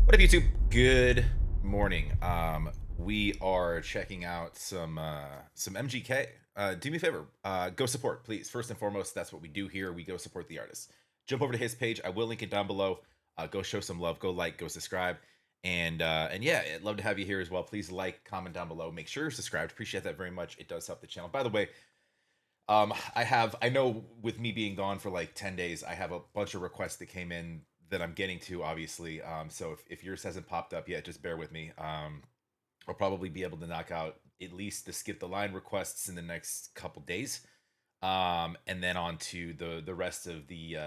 What up, YouTube? Good morning. We are checking out some MGK. Do me a favor, go support, please. First and foremost, that's what we do here. We go support the artist. Jump over to his page. I will link it down below. Go show some love. Go like. Go subscribe. And yeah, I'd love to have you here as well. Please like, comment down below. Make sure you're subscribed. Appreciate that very much. It does help the channel. By the way, I know with me being gone for like 10 days, I have a bunch of requests that came in that I'm getting to, obviously. So if yours hasn't popped up yet, just bear with me. I'll probably be able to knock out at least the skip the line requests in the next couple days. And then on to the rest of the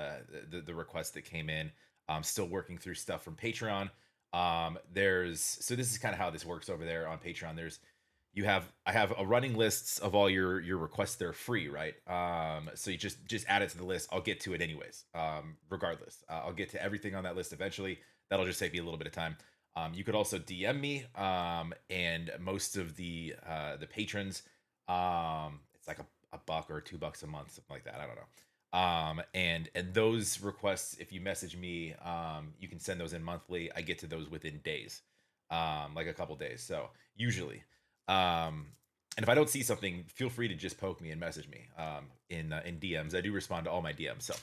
requests that came in. I'm still working through stuff from Patreon. So this is kind of how this works over there on Patreon. I have a running lists of all your requests. They're free, right? So you just add it to the list. I'll get to it anyways. Regardless, I'll get to everything on that list eventually. That'll just save me a little bit of time. You could also DM me, and most of the patrons, it's like a buck or $2 a month, something like that. I don't know. And those requests, if you message me, you can send those in monthly. I get to those within days, like a couple days. So usually. And if I don't see something, feel free to just poke me and message me in DMs. I do respond to all my DMs. So,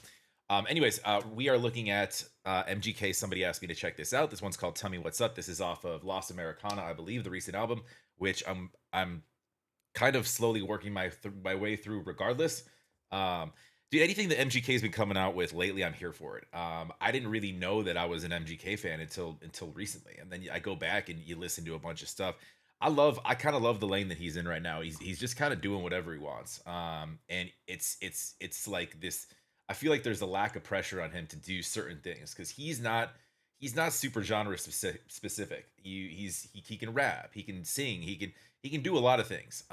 anyways, we are looking at MGK. Somebody asked me to check this out. This one's called "Tell Me What's Up." This is off of Lost Americana, I believe, the recent album, which I'm kind of slowly working my way through. Regardless, dude, anything that MGK has been coming out with lately, I'm here for it. I didn't really know that I was an MGK fan until recently, and then I go back and you listen to a bunch of stuff. I kind of love the lane that he's in right now. He's just kind of doing whatever he wants. And it's like this. I feel like there's a lack of pressure on him to do certain things because he's not super genre specific. He can rap, he can sing, he can do a lot of things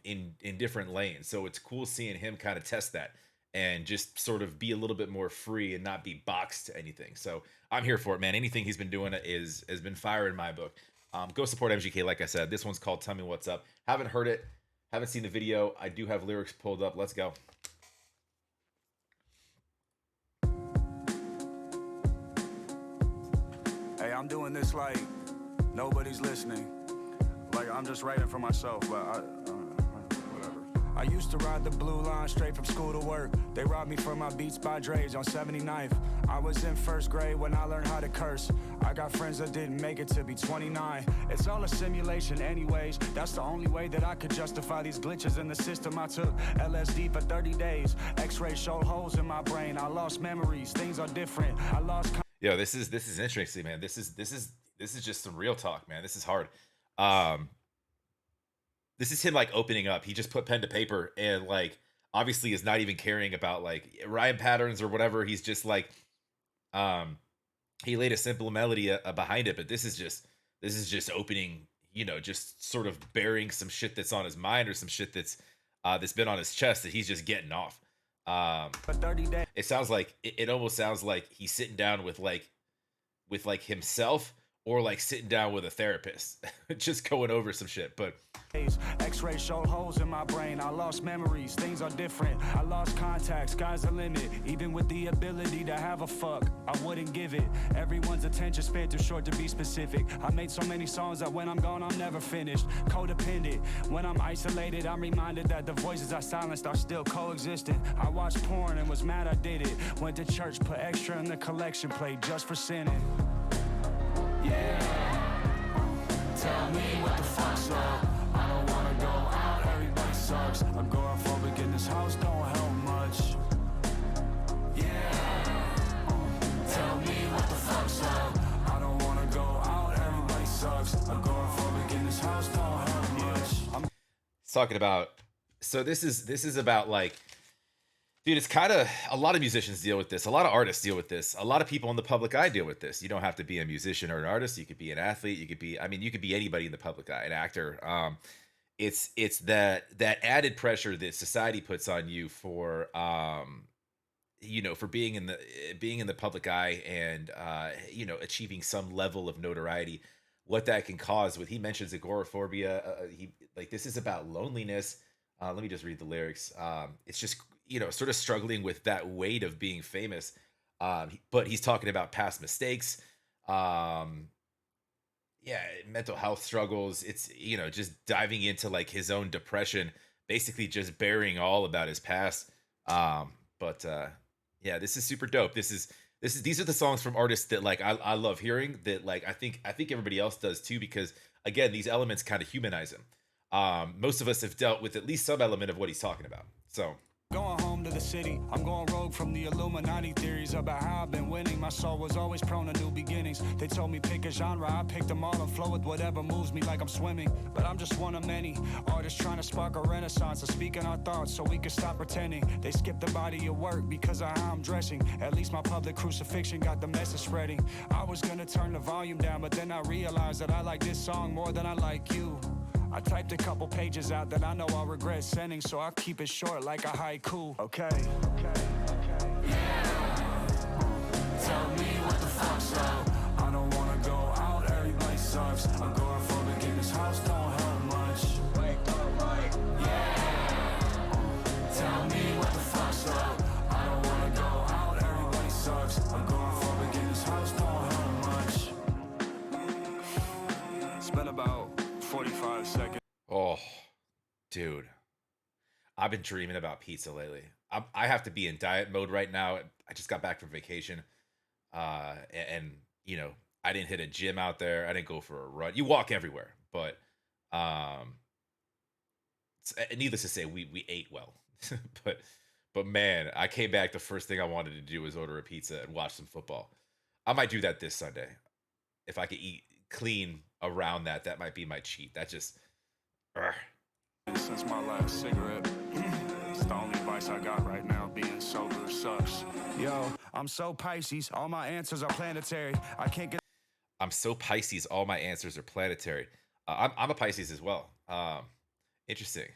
in different lanes. So it's cool seeing him kind of test that and just sort of be a little bit more free and not be boxed to anything. So I'm here for it, man. Anything he's been doing has been fire in my book. Go support MGK, like I said. This one's called "Tell Me What's Up." Haven't heard it, haven't seen the video. I do have lyrics pulled up. Let's go. Hey, I'm doing this like nobody's listening. Like I'm just writing for myself, but whatever. I used to ride the blue line straight from school to work. They robbed me for my Beats by Dre's on 79th. I was in first grade when I learned how to curse. I got friends that didn't make it to be 29. It's all a simulation anyways. That's the only way that I could justify these glitches in the system. I took LSD for 30 days. X-rays showed holes in my brain. I lost memories. Things are different. I lost... Yo, this is interesting, man. This is just some real talk, man. This is hard. Um, this is him like opening up. He just put pen to paper and like obviously is not even caring about like rhyme patterns or whatever. He's just like um he laid a simple melody behind it, but this is just opening, just sort of bearing some shit that's on his mind or some shit that's been on his chest that he's just getting off. For 30 days. It sounds like it almost sounds like he's sitting down with himself or like sitting down with a therapist, just going over some shit. But X-rays showed holes in my brain. I lost memories. Things are different. I lost contact. Sky's the limit. Even with the ability to have a fuck, I wouldn't give it. Everyone's attention span too short to be specific. I made so many songs that when I'm gone, I'm never finished. Codependent. When I'm isolated, I'm reminded that the voices I silenced are still coexistent. I watched porn and was mad I did it. Went to church, put extra in the collection plate just for sinning. Yeah. Tell me what the fuck's up. I don't wanna go out, everybody sucks. Agoraphobic in this house don't help much. Yeah. Tell me what the fuck's up. I don't wanna go out, everybody sucks. Agoraphobic in this house don't help much. it's talking about this is about like, dude, it's kind of a lot of musicians deal with this. A lot of artists deal with this. A lot of people in the public eye deal with this. You don't have to be a musician or an artist. You could be an athlete. You could be anybody in the public eye, an actor. It's that added pressure that society puts on you for for being in the public eye and achieving some level of notoriety. What that can cause with he mentions agoraphobia. He like this is about loneliness. Let me just read the lyrics. It's just sort of struggling with that weight of being famous. But he's talking about past mistakes. yeah, mental health struggles. It's, just diving into like his own depression, basically just burying all about his past. But yeah, this is super dope. This is these are the songs from artists that like I love hearing, that like I think everybody else does too, because again, these elements kind of humanize him. Most of us have dealt with at least some element of what he's talking about. So Going home to the city, I'm going rogue from the Illuminati theories about how I've been winning. My soul was always prone to new beginnings. They told me pick a genre, I picked them all and flow with whatever moves me like I'm swimming. But I'm just one of many artists trying to spark a renaissance of speaking our thoughts so we can stop pretending. They skip the body of work because of how I'm dressing. At least my public crucifixion got the message spreading. I was gonna turn the volume down, but then I realized that I like this song more than I like you. I typed a couple pages out that I know I'll regret sending, so I'll keep it short like a haiku. Okay. Yeah. Tell me what the fuck's up. I don't wanna go out, everybody sucks. Agoraphobic in this house don't help much. Wake up, like, yeah. Tell me what the fuck's up. I don't wanna go out, everybody sucks. Agoraphobic in this house don't help much. It's been about 45 seconds. oh, dude, I've been dreaming about pizza lately. I have to be in diet mode right now. I just got back from vacation, and I didn't hit a gym out there. I didn't go for a run. You walk everywhere, but um, needless to say, we ate well. but but man, I came back. The first thing I wanted to do was order a pizza and watch some football. I might do that this Sunday if I could eat clean around that. That might be my cheat. That just. Ugh. Since my last cigarette, it's the only vice I got right now. Being sober sucks. Yo, I'm so Pisces, all my answers are planetary. I can't get. I'm so Pisces. All my answers are planetary. I'm a Pisces as well. Interesting.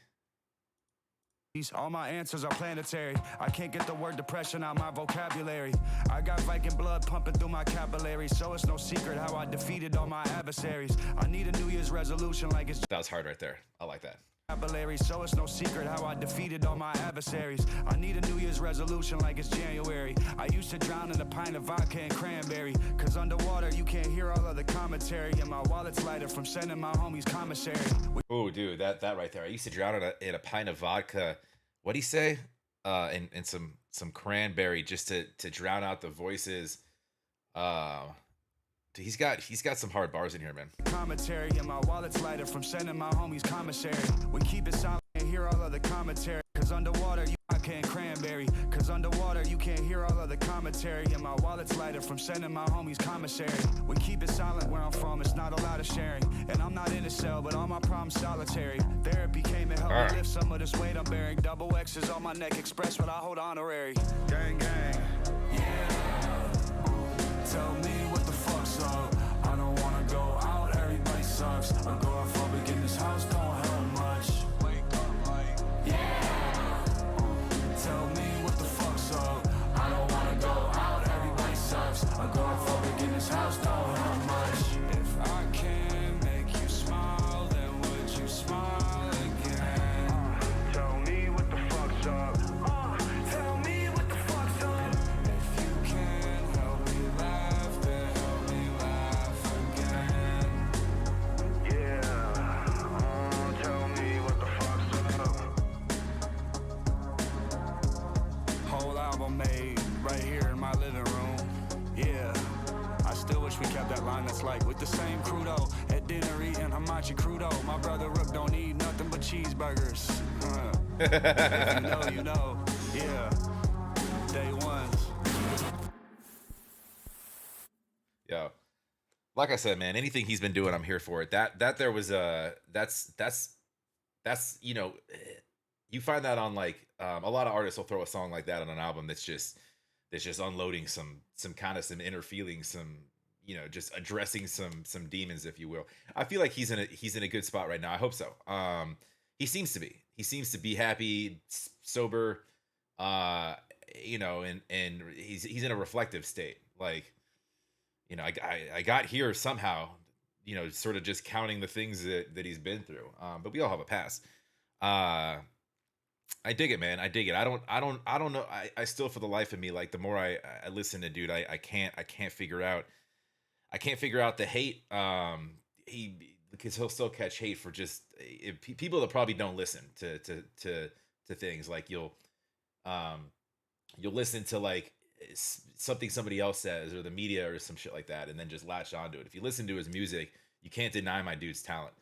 All my answers are planetary. I can't get the word depression out my vocabulary. I got Viking blood pumping through my capillaries, so it's no secret how I defeated all my adversaries. I need a New Year's resolution like it's. That was hard right there. I like that. So it's no secret how I defeated all my adversaries. I need a New Year's resolution like it's January. I used to drown in a pint of vodka and cranberry, cause underwater you can't hear all of the commentary, and my wallet's lighter from sending my homies commissary. Oh, dude, that right there. I used to drown in a pint of vodka. What'd he say? And some cranberry just to drown out the voices. He's got some hard bars in here, man. Commentary, and my wallet's lighter from sending my homies commissary. We keep it silent and hear all of the commentary, cause underwater you can't cranberry. Cause underwater you can't hear all of the commentary, and my wallet's lighter from sending my homies commissary. We keep it silent where I'm from, it's not a lot of sharing. And I'm not in a cell, but all my problems solitary. Therapy came and helped me lift some of this weight I'm bearing. Double X's on my neck, express what I hold honorary. Gang, gang, yeah. Tell me what the fuck's up. I don't wanna go out, everybody sucks. Agoraphobic in this house don't help much. Wake up, like, yeah. Tell me what the fuck's up. I don't wanna go out, everybody sucks. Agoraphobic in this house don't help much. If I can make you smile, then would you smile again? Tell me what the fuck's up. Tell me what the fuck's up. If you can help me laugh, then help me laugh again. Yeah. Tell me what the fuck's up. Whole album made right here in my living room. Yeah. I still wish we kept that line that's like, with the same crudo at dinner eating hamachi crudo. My brother Rook don't eat nothing but cheeseburgers. If you know, you know. Yeah. Day ones. Yo, like I said, man, anything he's been doing, I'm here for it. That there was that's you find that on like a lot of artists will throw a song like that on an album that's just unloading some inner feelings, some just addressing some demons, if you will. I feel like he's in a good spot right now. I hope so. He seems to be happy, sober, and he's in a reflective state. Like, I got here somehow, sort of just counting the things that he's been through. But we all have a past. I dig it, man. I dig it. I don't know. I still, for the life of me, like the more I listen to dude, I can't figure out the hate. because he'll still catch hate for just people that probably don't listen to things. Like um you'll listen to like something somebody else says or the media or some shit like that, and then just latch onto it. If you listen to his music, you can't deny my dude's talent.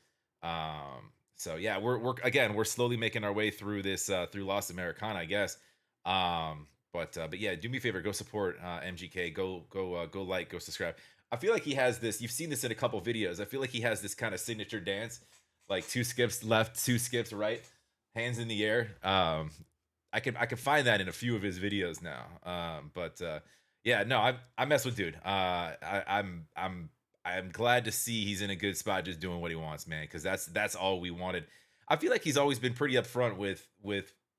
So yeah, we're slowly making our way through this through Lost Americana, I guess. But yeah, do me a favor, go support MGK. Go like, go subscribe. I feel like he has this. You've seen this in a couple videos. I feel like he has this kind of signature dance, like two skips left, two skips right, hands in the air. I can find that in a few of his videos now. But yeah, no, I mess with dude. I'm glad to see he's in a good spot, just doing what he wants, man. Because that's all we wanted. I feel like he's always been pretty upfront with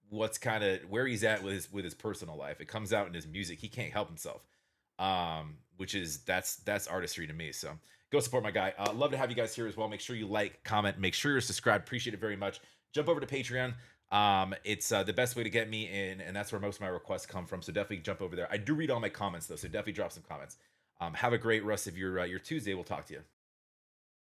what's kind of where he's at with his personal life. It comes out in his music. He can't help himself. Which is that's artistry to me. So go support my guy. Love to have you guys here as well. Make sure you like, comment, make sure you're subscribed. Appreciate it very much. Jump over to Patreon. It's the best way to get me in, and that's where most of my requests come from. So definitely jump over there. I do read all my comments though, so definitely drop some comments. Have a great rest of your Tuesday. We'll talk to you.